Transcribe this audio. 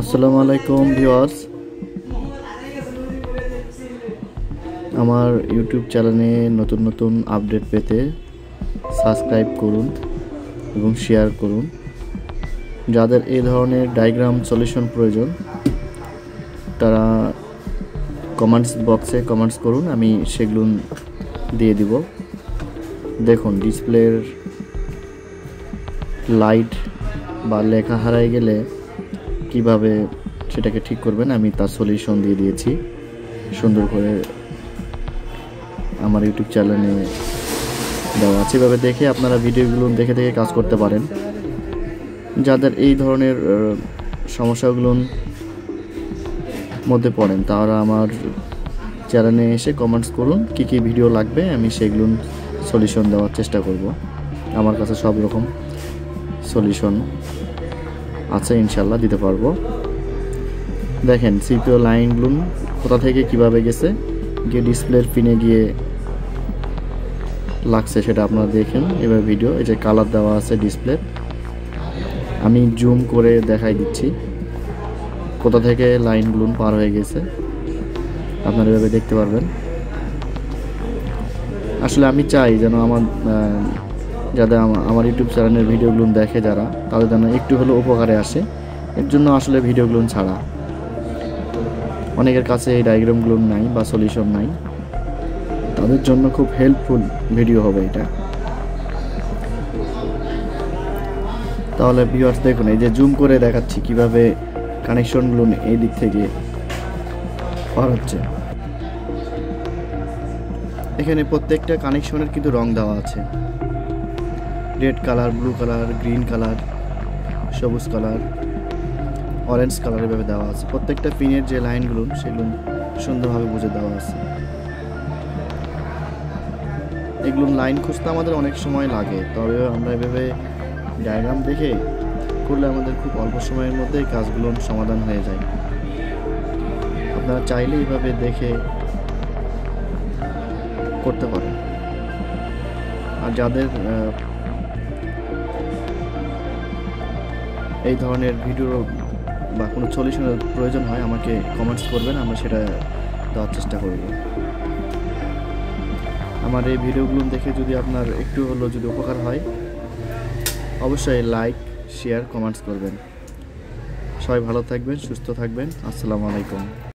আসসালামু আলাইকুম ভিউয়ার্স, আমার ইউটিউব চ্যানেলে নতুন নতুন আপডেট পেতে সাবস্ক্রাইব করুন এবং শেয়ার করুন। যাদের এই ধরনের ডায়াগ্রাম সলিউশন প্রয়োজন তারা কমেন্টস বক্সে কমেন্টস করুন, আমি সেগুলো দিয়ে দিব। দেখুন, ডিসপ্লের লাইট বা লেখা হারায় গেলে কিভাবে সেটাকে ঠিক করবেন আমি তার সলিউশন দিয়ে দিয়েছি সুন্দর করে আমার ইউটিউব চ্যানেলে দেওয়া আছে। এভাবে দেখে আপনারা ভিডিওগুলো দেখে দেখে কাজ করতে পারেন। যাদের এই ধরনের সমস্যাগুলোর মধ্যে পড়েন তারা আমার চ্যানেলে এসে কমেন্টস করুন, কী কী ভিডিও লাগবে আমি সেগুলো সলিউশন দেওয়ার চেষ্টা করব। আমার কাছে সব রকম সলিউশন আছে, ইনশাল্লাহ দিতে পারবো। দেখেন সিপিইউ লাইনগুলো কোথা থেকে কিভাবে গেছে, গিয়ে ডিসপ্লের পিনে গিয়ে লাগছে সেটা আপনারা দেখেন এবার ভিডিও। এই যে কালার দেওয়া আছে ডিসপ্লে, আমি জুম করে দেখাই দিচ্ছি কোথা থেকে লাইনগুলো পার হয়ে গেছে, আপনারা এভাবে দেখতে পারবেন। আসলে আমি চাই যেন যাদের আমার ইউটিউব চ্যানেলের ভিডিওগুলো দেখে যারা, তাদের যেন একটু হলেও উপকারে আসে। এর জন্য আসলে ভিডিওগুলো ছাড়া। অনেকের কাছে এই ডায়াগ্রামগুলো নাই বা সলিউশন নাই, তাদের জন্য খুব হেল্পফুল ভিডিও হবে এটা। তাহলে ভিউয়ার্স দেখুন, এই যে জুম করে দেখাচ্ছি কিভাবে কানেকশনগুলো এই দিক থেকে পার হচ্ছে। এখানে প্রত্যেকটা কানেকশনের কিন্তু রং দেওয়া আছে, red colour, blue colour, green colour, সবুজ কালার, অরেঞ্জ কালার এভাবে দেওয়া আছে। প্রত্যেকটা পিনের যে লাইনগুলো সেগুলো সুন্দরভাবে বুঝে দেওয়া আছে। এগুলো লাইন খুঁজতে আমাদের অনেক সময় লাগে, তবে আমরা এভাবে ডায়াগ্রাম দেখে করলে আমাদের খুব অল্প সময়ের মধ্যে কাজগুলো সমাধান হয়ে যায়। আপনারা চাইলে এইভাবে দেখে করতে পারেন। আর যাদের এই ধরনের ভিডিও বা কোনো সলিউশনের প্রয়োজন হয় আমাকে কমেন্টস করবেন, আমরা সেটা দেওয়ার চেষ্টা করব। আমার এই ভিডিওগুলো দেখে যদি আপনার একটু হলেও যদি উপকার হয় অবশ্যই লাইক, শেয়ার, কমেন্টস করবেন। সবাই ভালো থাকবেন, সুস্থ থাকবেন। আসসালামু আলাইকুম।